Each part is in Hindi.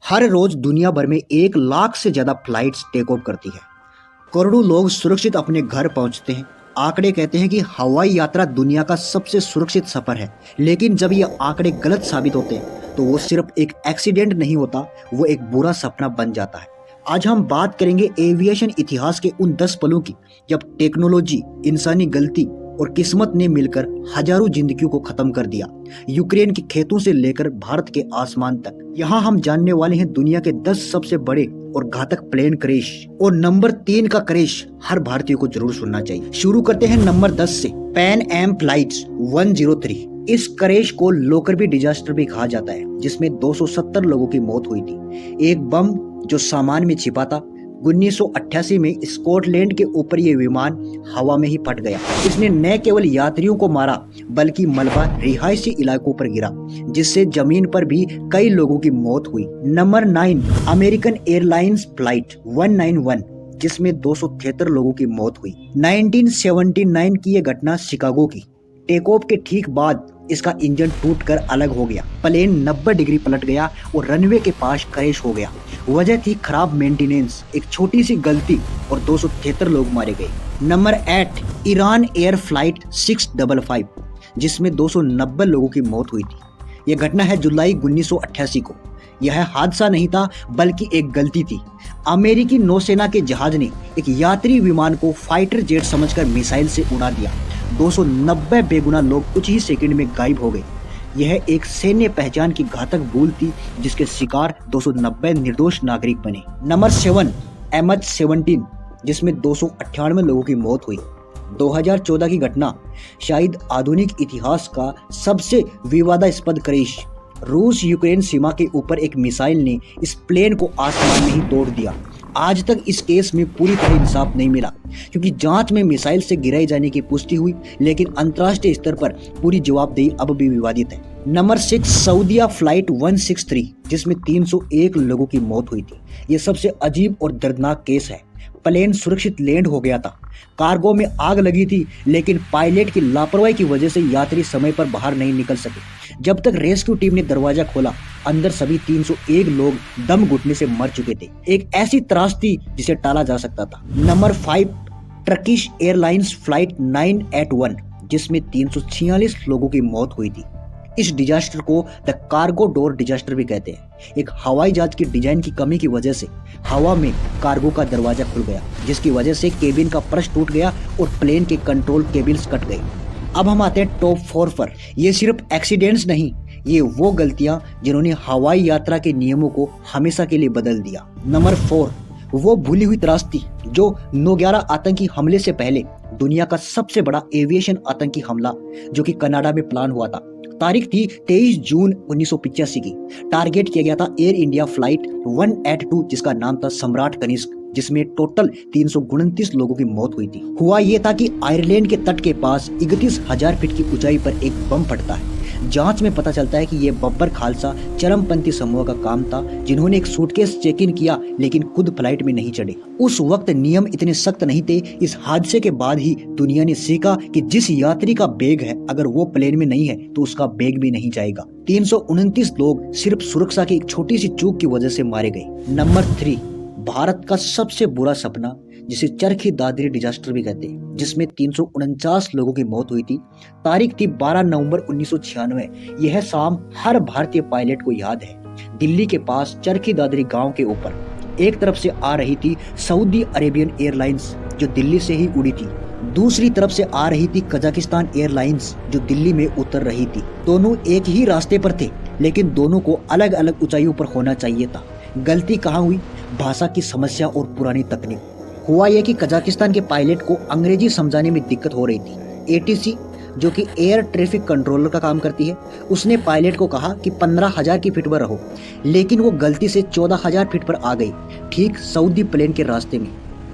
हर रोज दुनिया भर में 1 लाख से ज्यादा फ्लाइट्स टेक ऑफ करती है। करोड़ों लोग सुरक्षित अपने घर पहुंचते हैं। आंकड़े कहते हैं कि हवाई यात्रा दुनिया का सबसे सुरक्षित सफर है, लेकिन जब ये आंकड़े गलत साबित होते हैं तो वो सिर्फ एक एक्सीडेंट नहीं होता, वो एक बुरा सपना बन जाता है। आज हम बात करेंगे एविएशन इतिहास के उन 10 पलों की जब टेक्नोलॉजी, इंसानी गलती और किस्मत ने मिलकर हजारों जिंदगियों को खत्म कर दिया। यूक्रेन के खेतों से लेकर भारत के आसमान तक, यहाँ हम जानने वाले हैं दुनिया के 10 सबसे बड़े और घातक प्लेन क्रैश, और नंबर 3 का क्रैश हर भारतीय को जरूर सुनना चाहिए। शुरू करते हैं नंबर 10 से। Pan Am flights 103। इस क्रैश को लोकरबी डिजास्टर भी कहा जाता है, जिसमें 270 लोगों की मौत हुई थी। एक बम जो सामान में छिपा था। 1988 में स्कॉटलैंड के ऊपर ये विमान हवा में ही फट गया। इसने न केवल यात्रियों को मारा बल्कि मलबा रिहायशी इलाकों पर गिरा, जिससे जमीन पर भी कई लोगों की मौत हुई। नंबर 9, अमेरिकन एयरलाइंस फ्लाइट 191, जिसमें 273 लोगों की मौत हुई। 1979 की यह घटना शिकागो की। टेक ऑफ के ठीक बाद इसका इंजन टूटकर अलग हो गया। प्लेन 90 डिग्री पलट गया और रनवे के पास क्रैश हो गया। वजह थी खराब मेंटेनेंस, एक छोटी सी गलती और 273 लोग मारे गए। नंबर 8, ईरान एयर फ्लाइट 655, जिसमें 290 लोगों की मौत हुई थी। यह घटना है जुलाई 1988 को। यह हादसा नहीं था बल्कि एक गलती थी। अमेरिकी नौसेना के जहाज ने एक यात्री विमान को फाइटर जेट समझकर मिसाइल से उड़ा दिया। 290 बेगुनाह लोग कुछ ही सेकंड में गायब हो गए। यह एक सैन्य पहचान की घातक भूल थी, जिसके शिकार 290 निर्दोष नागरिक बने। नंबर 7, MH17, जिसमें 298 लोगों की मौत हुई। 2014 की घटना शायद आधुनिक इतिहास का सबसे विवादास्पद क्रैश। रूस यूक्रेन सीमा के ऊपर एक मिसाइल ने इस प्लेन को आसमान में ही तोड़ दिया। आज तक इस केस में पूरी तरह इंसाफ नहीं मिला, क्योंकि जांच में मिसाइल से गिराए जाने की पुष्टि हुई, लेकिन अंतर्राष्ट्रीय स्तर पर पूरी जवाबदेही अब भी विवादित है। नंबर 6, सऊदीया फ्लाइट 163, जिसमें 301 लोगों की मौत हुई थी। ये सबसे अजीब और दर्दनाक केस है। प्लेन सुरक्षित लैंड हो गया था, कार्गो में आग लगी थी, लेकिन पायलट की लापरवाही की वजह से यात्री समय पर बाहर नहीं निकल सके। जब तक रेस्क्यू टीम ने दरवाजा खोला, अंदर सभी 301 लोग दम घुटने से मर चुके थे। एक ऐसी त्रासदी जिसे टाला जा सकता था। नंबर 5, टर्किश एयरलाइंस फ्लाइट 981, जिसमें 346 लोगों की मौत हुई थी। इस डिजास्टर को द कार्गो डोर डिजास्टर भी कहते हैं। एक हवाई जहाज की डिजाइन की कमी की वजह से हवा में कार्गो का दरवाजा खुल गया, जिसकी वजह से केबिन का फर्श टूट गया और प्लेन के कंट्रोल केबल्स कट गए। अब हम आते हैं टॉप 4 पर। ये सिर्फ एक्सीडेंट्स नहीं, ये वो गलतियां जिन्होंने हवाई यात्रा के नियमों को हमेशा के लिए बदल दिया। नंबर 4, वो भूली हुई त्रासदी जो 9/11 आतंकी हमले से पहले दुनिया का सबसे बड़ा एविएशन आतंकी हमला, जो कि कनाडा में प्लान हुआ था। तारीख थी 23 जून 1985 की। टारगेट किया गया था एयर इंडिया फ्लाइट 182, जिसका नाम था सम्राट कनिष्क, जिसमें टोटल 329 लोगों की मौत हुई थी। हुआ ये था कि आयरलैंड के तट के पास 31,000 फीट की ऊंचाई पर एक बम फटता है। जांच में पता चलता है कि यह बब्बर खालसा चरमपंथी समूह का काम था, जिन्होंने एक सूटकेस चेक इन किया लेकिन खुद फ्लाइट में नहीं चढ़े। उस वक्त नियम इतने सख्त नहीं थे। इस हादसे के बाद ही दुनिया ने सीखा कि जिस यात्री का बैग है, अगर वो प्लेन में नहीं है तो उसका बैग भी नहीं जाएगा। 329 लोग सिर्फ सुरक्षा की एक छोटी सी चूक की वजह से मारे गए। नंबर 3, भारत का सबसे बुरा सपना, जिसे चरखी दादरी डिजास्टर भी कहते हैं, जिसमें 349 लोगों की मौत हुई थी। तारीख थी 12 नवंबर 1996। यह शाम हर भारतीय पायलट को याद है। दिल्ली के पास चरखी दादरी गांव के ऊपर एक तरफ से आ रही थी सऊदी अरेबियन एयरलाइंस, जो दिल्ली से ही उड़ी थी। दूसरी तरफ से आ रही थी कजाकिस्तान एयरलाइंस, जो दिल्ली में उतर रही थी। दोनों एक ही रास्ते पर थे, लेकिन दोनों को अलग अलग ऊंचाइयों पर होना चाहिए था। गलती कहाँ हुई? भाषा की समस्या और पुरानी तकनीक। हुआ यह कि कजाकिस्तान के पायलट को अंग्रेजी समझाने में दिक्कत हो रही थी। एटीसी, जो कि एयर ट्रैफिक कंट्रोलर का काम करती है, उसने पायलट को कहा कि 15,000 की फीट पर रहो, लेकिन वो गलती से 14,000 फीट पर आ गई, ठीक सऊदी प्लेन के रास्ते में।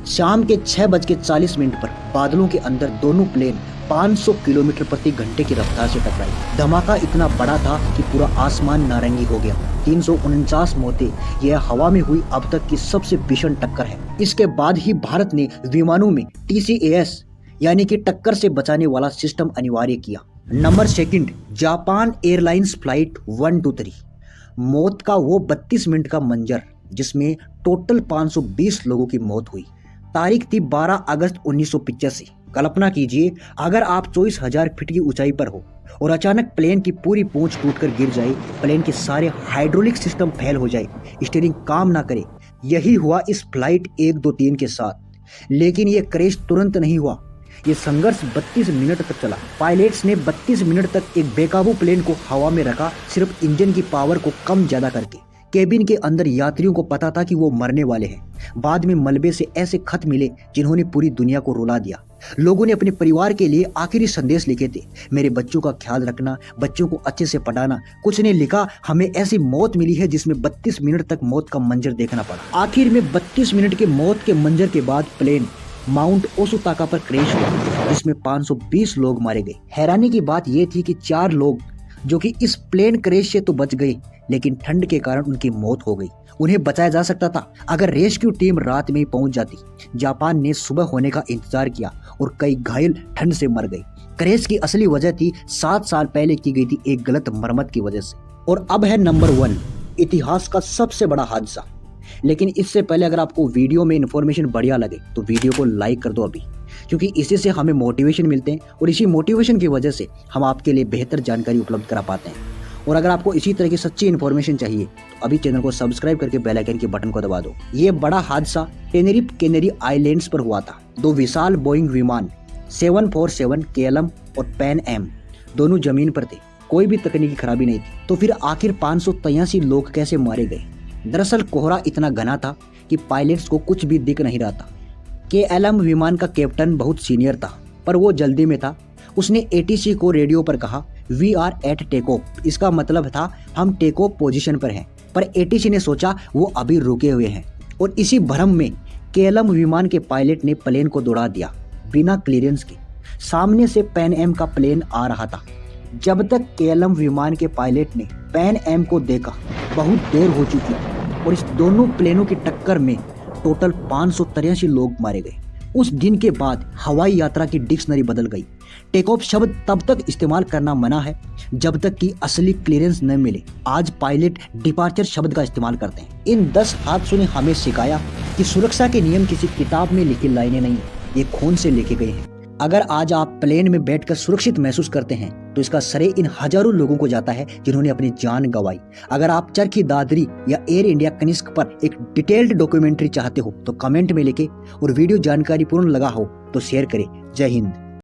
शाम के 6:40 पर बादलों के अंदर दोनों प्लेन 500 किलोमीटर प्रति घंटे की रफ्तार से टकराई। धमाका इतना बड़ा था कि पूरा आसमान नारंगी हो गया। 349 मौतें, यह हवा में हुई अब तक की सबसे भीषण टक्कर है। इसके बाद ही भारत ने विमानों में TCAS यानी कि टक्कर से बचाने वाला सिस्टम अनिवार्य किया। Number 2, Japan airlines flight 123। मौत का वो 32 मिनट का मंजर जिसमें टोटल 520 लोगों की मौत हुई। तारीख थी 12 अगस्त 1985। कल्पना कीजिए अगर आप 24,000 फीट की ऊंचाई पर हो और अचानक प्लेन की पूरी पूंछ टूटकर गिर जाए, प्लेन के सारे हाइड्रोलिक सिस्टम फेल हो जाए, स्टीयरिंग काम ना करे। यही हुआ इस फ्लाइट 123 के साथ। लेकिन ये क्रैश तुरंत नहीं हुआ, ये संघर्ष 32 मिनट तक चला। पायलट्स ने 32 मिनट तक एक बेकाबू प्लेन को हवा में रखा, सिर्फ इंजन की पावर को कम ज्यादा करके। केबिन के अंदर यात्रियों को पता था कि वो मरने वाले हैं। बाद में मलबे से ऐसे खत मिले जिन्होंने पूरी दुनिया को रुला दिया। लोगों ने अपने परिवार के लिए आखिरी संदेश लिखे थे, मेरे बच्चों का ख्याल रखना, बच्चों को अच्छे से पढ़ाना। कुछ ने लिखा, हमें ऐसी मौत मिली है जिसमें 32 मिनट तक मौत का मंजर देखना पड़ा। आखिर में 32 मिनट के मौत के मंजर के बाद प्लेन माउंट ओसुताका पर क्रैश हुआ, जिसमें 520 लोग मारे गए। हैरानी की बात यह थी कि 4 लोग जो कि इस प्लेन क्रैश से तो बच गए, लेकिन ठंड के कारण उनकी मौत हो गई। उन्हें बचाया जा सकता था अगर रेस्क्यू टीम रात में ही पहुंच जाती। जापान ने सुबह होने का इंतजार किया और कई घायल ठंड से मर गए। क्रैश की असली वजह थी 7 साल पहले की गई थी एक गलत मरम्मत की वजह से। और अब है नंबर 1, इतिहास का सबसे बड़ा हादसा। लेकिन इससे पहले अगर आपको वीडियो में इन्फॉर्मेशन बढ़िया लगे तो वीडियो को लाइक कर दो अभी, क्योंकि इसी से हमें मोटिवेशन मिलते हैं और इसी मोटिवेशन की वजह से हम आपके लिए बेहतर जानकारी उपलब्ध करा पाते हैं। और अगर आपको इसी तरह की सच्ची इन्फॉर्मेशन चाहिए तो अभी चैनल को सब्सक्राइब करके बेल आइकन के बटन को दबा दो। ये बड़ा हादसा टेनेरिफ कैनरी आइलैंड्स पर हुआ था। 2 विशाल बोइंग विमान 747 KLM और पैन एम दोनों जमीन पर थे। कोई भी तकनीकी खराबी नहीं थी। तो फिर आखिर 583 लोग कैसे मारे गए? दरअसल कोहरा इतना घना था कि पायलट्स को कुछ भी दिख नहीं रहा था। KLM विमान का कैप्टन बहुत सीनियर था, पर वो जल्दी में था। उसने ATC को रेडियो पर कहा, we are at take off. इसका मतलब था हम टेक ऑफ पोजीशन पर हैं। पर ATC ने सोचा वो अभी रुके हुए हैं, और इसी भ्रम में KLM विमान के पायलट ने प्लेन को दौड़ा दिया बिना क्लियरेंस के। सामने से पैन एम का प्लेन आ रहा था। जब तक KLM विमान के पायलट ने पैन एम को देखा, बहुत देर हो चुकी और इस दोनों प्लेनों की टक्कर में टोटल 583 लोग मारे गए। उस दिन के बाद हवाई यात्रा की डिक्शनरी बदल गई। टेक ऑफ शब्द तब तक इस्तेमाल करना मना है जब तक कि असली क्लियरेंस न मिले। आज पायलट डिपार्चर शब्द का इस्तेमाल करते हैं। इन 10 हादसों ने हमें सिखाया कि सुरक्षा के नियम किसी किताब में लिखी लाइनें नहीं, ये खून से लिखे गए हैं। अगर आज आप प्लेन में बैठकर सुरक्षित महसूस करते हैं तो इसका श्रेय इन हजारों लोगों को जाता है जिन्होंने अपनी जान गंवाई। अगर आप चरखी दादरी या एयर इंडिया कनिष्क पर एक डिटेल्ड डॉक्यूमेंट्री चाहते हो तो कमेंट में लिखे, और वीडियो जानकारी पूर्ण लगा हो तो शेयर करें। जय हिंद।